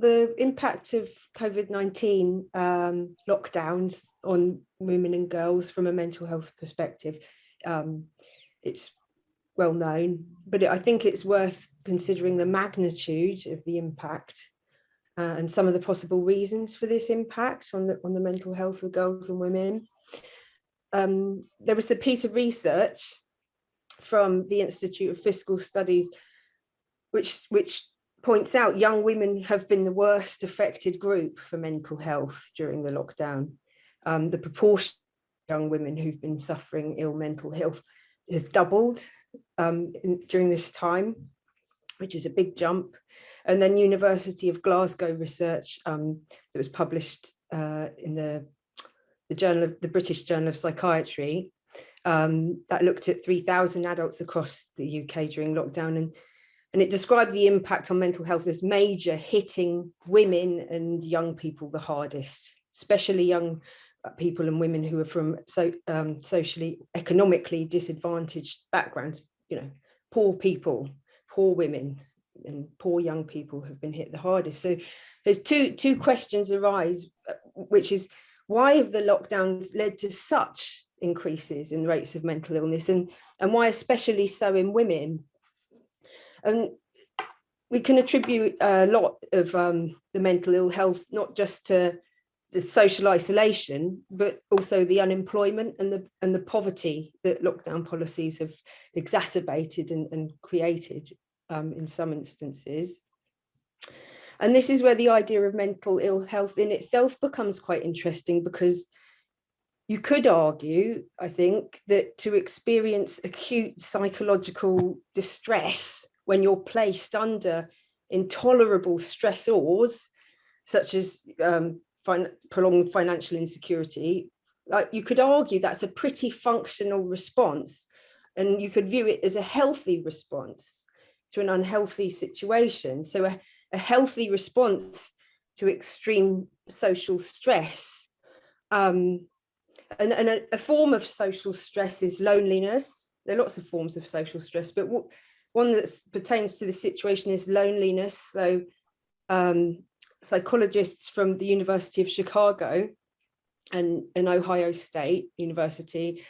the impact of COVID-19 lockdowns on women and girls from a mental health perspective, it's well known, but I think it's worth considering the magnitude of the impact and some of the possible reasons for this impact on the mental health of girls and women. There was a piece of research from the Institute of Fiscal Studies which points out young women have been the worst affected group for mental health during the lockdown. The proportion of young women who've been suffering ill mental health has doubled during this time, which is a big jump. And then University of Glasgow research that was published in the British Journal of Psychiatry that looked at 3,000 adults across the UK during lockdown, and it described the impact on mental health as major, hitting women and young people the hardest, especially young people and women who are from socially, economically disadvantaged backgrounds. Poor people, poor women and poor young people have been hit the hardest. So there's two questions arise, which is, why have the lockdowns led to such increases in rates of mental illness, and why especially so in women? And we can attribute a lot of the mental ill health not just to the social isolation, but also the unemployment and the poverty that lockdown policies have exacerbated and created in some instances. And this is where the idea of mental ill health in itself becomes quite interesting, because you could argue, I think, that to experience acute psychological distress when you're placed under intolerable stressors, such as prolonged financial insecurity, you could argue that's a pretty functional response, and you could view it as a healthy response to an unhealthy situation. So a healthy response to extreme social stress. And a form of social stress is loneliness. There are lots of forms of social stress, but one that pertains to the situation is loneliness. So psychologists from the University of Chicago and Ohio State University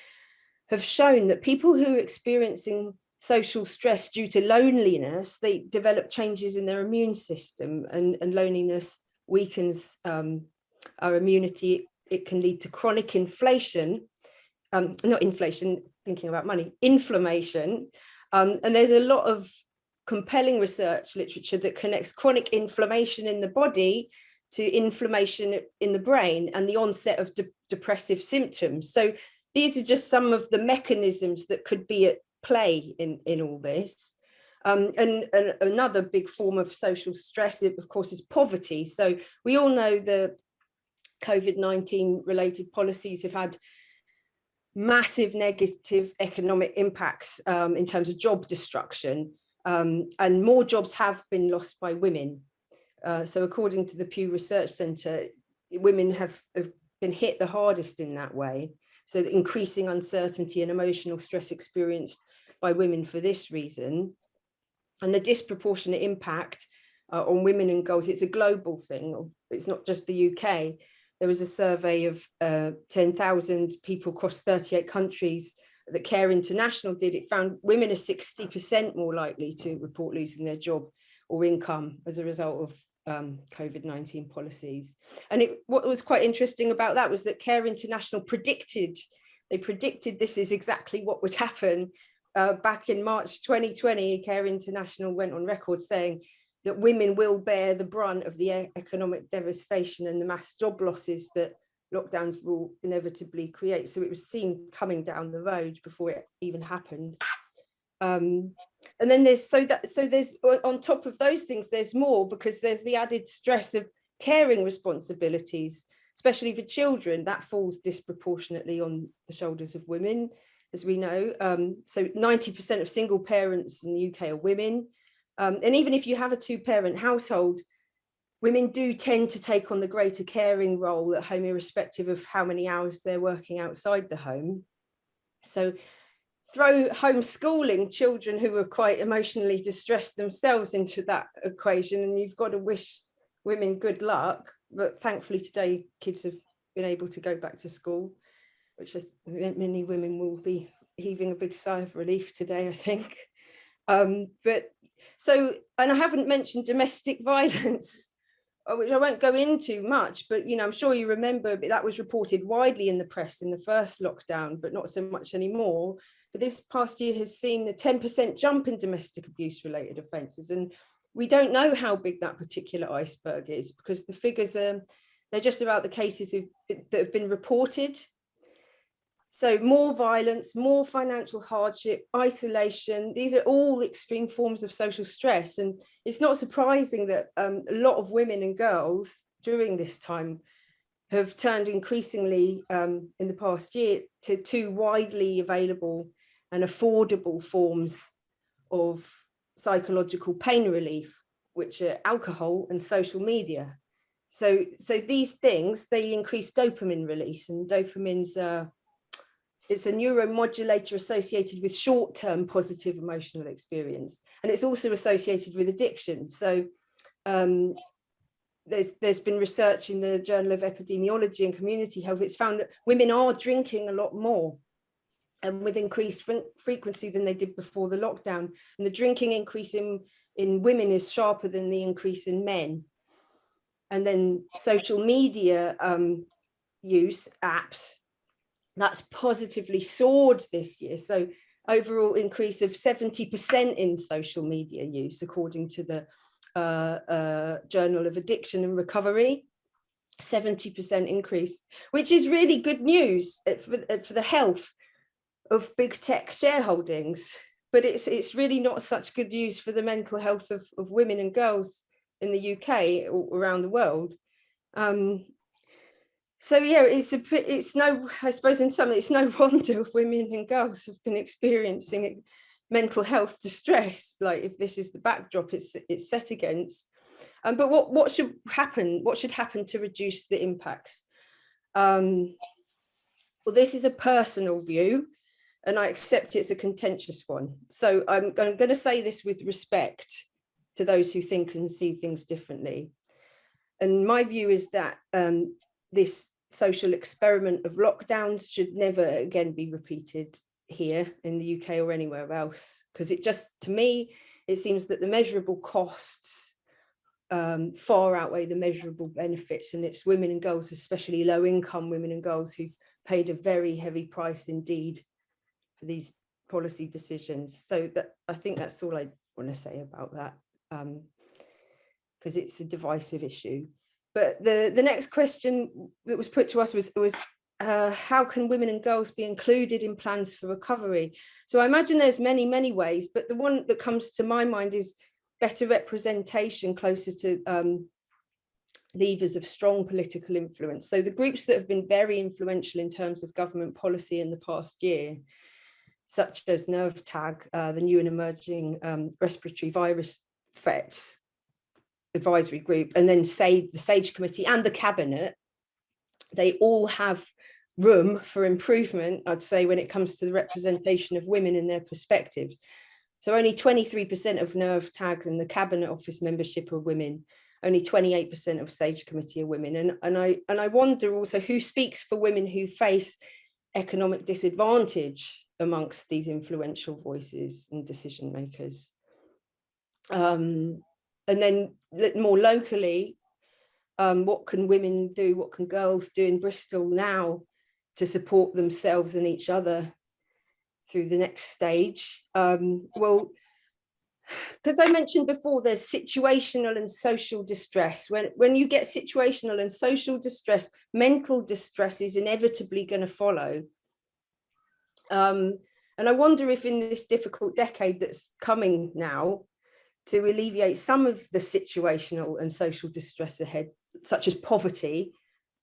have shown that people who are experiencing social stress due to loneliness, they develop changes in their immune system, and loneliness weakens our immunity. It can lead to chronic inflation, not inflation, thinking about money, inflammation. And there's a lot of compelling research literature that connects chronic inflammation in the body to inflammation in the brain and the onset of depressive symptoms. So these are just some of the mechanisms that could be at play in all this. And another big form of social stress, of course, is poverty. So we all know the COVID-19 related policies have had massive negative economic impacts in terms of job destruction, and more jobs have been lost by women. So according to the Pew Research Centre, women have been hit the hardest in that way. So the increasing uncertainty and emotional stress experienced by women for this reason, and the disproportionate impact on women and girls. It's a global thing. It's not just the UK. There was a survey of 10,000 people across 38 countries that Care International did. It found women are 60% more likely to report losing their job or income as a result of COVID-19 policies. And what was quite interesting about that was that Care International predicted this is exactly what would happen. Back in March 2020, Care International went on record saying that women will bear the brunt of the economic devastation and the mass job losses that lockdowns will inevitably create. So it was seen coming down the road before it even happened. And then there's on top of those things, there's more, because there's the added stress of caring responsibilities, especially for children. That falls disproportionately on the shoulders of women, as we know. So 90% of single parents in the UK are women. And even if you have a two-parent household, women do tend to take on the greater caring role at home, irrespective of how many hours they're working outside the home. So throw homeschooling children who are quite emotionally distressed themselves into that equation, and you've got to wish women good luck, but thankfully today kids have been able to go back to school, which is, many women will be heaving a big sigh of relief today, I think. But so, and I haven't mentioned domestic violence, which I won't go into much, but I'm sure you remember that was reported widely in the press in the first lockdown, but not so much anymore. But this past year has seen a 10% jump in domestic abuse related offences, and we don't know how big that particular iceberg is, because the figures they're just about the cases that have been reported. So more violence, more financial hardship, isolation, these are all extreme forms of social stress. And it's not surprising that a lot of women and girls during this time have turned increasingly in the past year to two widely available and affordable forms of psychological pain relief, which are alcohol and social media. So these things, they increase dopamine release, and dopamine's it's a neuromodulator associated with short-term positive emotional experience, and it's also associated with addiction. So there's been research in the Journal of Epidemiology and Community Health. It's found that women are drinking a lot more and with increased frequency than they did before the lockdown. And the drinking increase in women is sharper than the increase in men. And then social media use, apps, that's positively soared this year. So overall increase of 70% in social media use, according to the Journal of Addiction and Recovery, 70% increase, which is really good news for the health of big tech shareholdings. But it's really not such good news for the mental health of women and girls in the UK or around the world. So yeah, it's no, I suppose in some, it's no wonder women and girls have been experiencing mental health distress, like if this is the backdrop it's set against. But what should happen? What should happen to reduce the impacts? Well, this is a personal view, and I accept it's a contentious one. So I'm going to say this with respect to those who think and see things differently. And my view is that this social experiment of lockdowns should never again be repeated here in the UK or anywhere else, because it just, to me, it seems that the measurable costs far outweigh the measurable benefits, and it's women and girls, especially low-income women and girls, who've paid a very heavy price indeed for these policy decisions. So that, I think that's all I want to say about that, because it's a divisive issue. But the next question that was put to us was how can women and girls be included in plans for recovery? So I imagine there's many ways, but the one that comes to my mind is better representation closer to levers of strong political influence. So the groups that have been very influential in terms of government policy in the past year, such as NERVTAG, the new and emerging respiratory virus threats advisory group, and then say the SAGE committee and the cabinet, they all have room for improvement, I'd say, when it comes to the representation of women and their perspectives. So only 23% of NERVTAG and the cabinet office membership are women, only 28% of SAGE committee are women. And I wonder also who speaks for women who face economic disadvantage amongst these influential voices and decision makers. And then more locally, what can women do, what can girls do in Bristol now to support themselves and each other through the next stage? Well, because I mentioned before, there's situational and social distress. When you get situational and social distress, mental distress is inevitably going to follow. And I wonder if in this difficult decade that's coming now, to alleviate some of the situational and social distress ahead, such as poverty,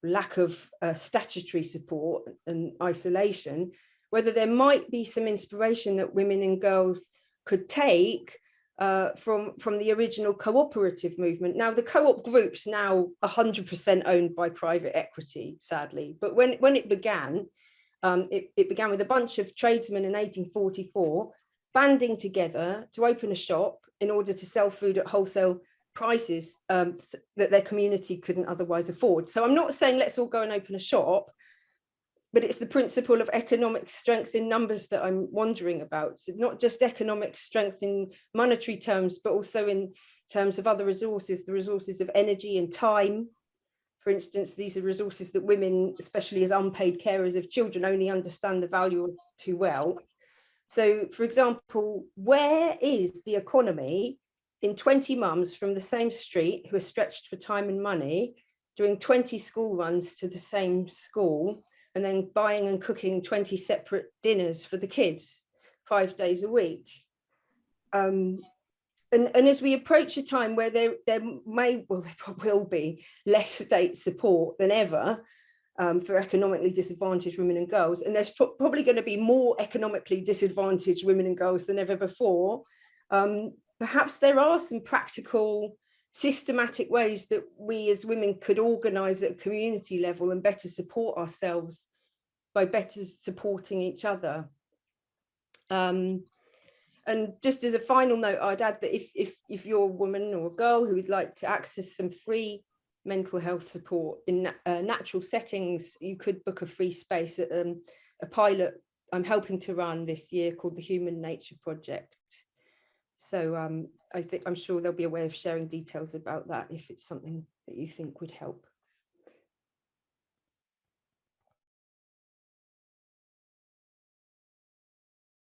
lack of statutory support and isolation, whether there might be some inspiration that women and girls could take from the original cooperative movement. Now, the co-op group's now 100% owned by private equity, sadly. But when it began, it began with a bunch of tradesmen in 1844 banding together to open a shop in order to sell food at wholesale prices that their community couldn't otherwise afford. So I'm not saying let's all go and open a shop, but it's the principle of economic strength in numbers that I'm wondering about. So not just economic strength in monetary terms, but also in terms of other resources, the resources of energy and time. For instance, these are resources that women, especially as unpaid carers of children, only understand the value of too well. So, for example, where is the economy in 20 mums from the same street who are stretched for time and money, doing 20 school runs to the same school, and then buying and cooking 20 separate dinners for the kids 5 days a week? And as we approach a time where there will be less state support than ever for economically disadvantaged women and girls, and there's probably going to be more economically disadvantaged women and girls than ever before, perhaps there are some practical, systematic ways that we as women could organise at a community level and better support ourselves by better supporting each other. And just as a final note, I'd add that if you're a woman or a girl who would like to access some free mental health support in natural settings, you could book a free space at a pilot I'm helping to run this year called the Human Nature Project. So I'm sure there'll be a way of sharing details about that if it's something that you think would help.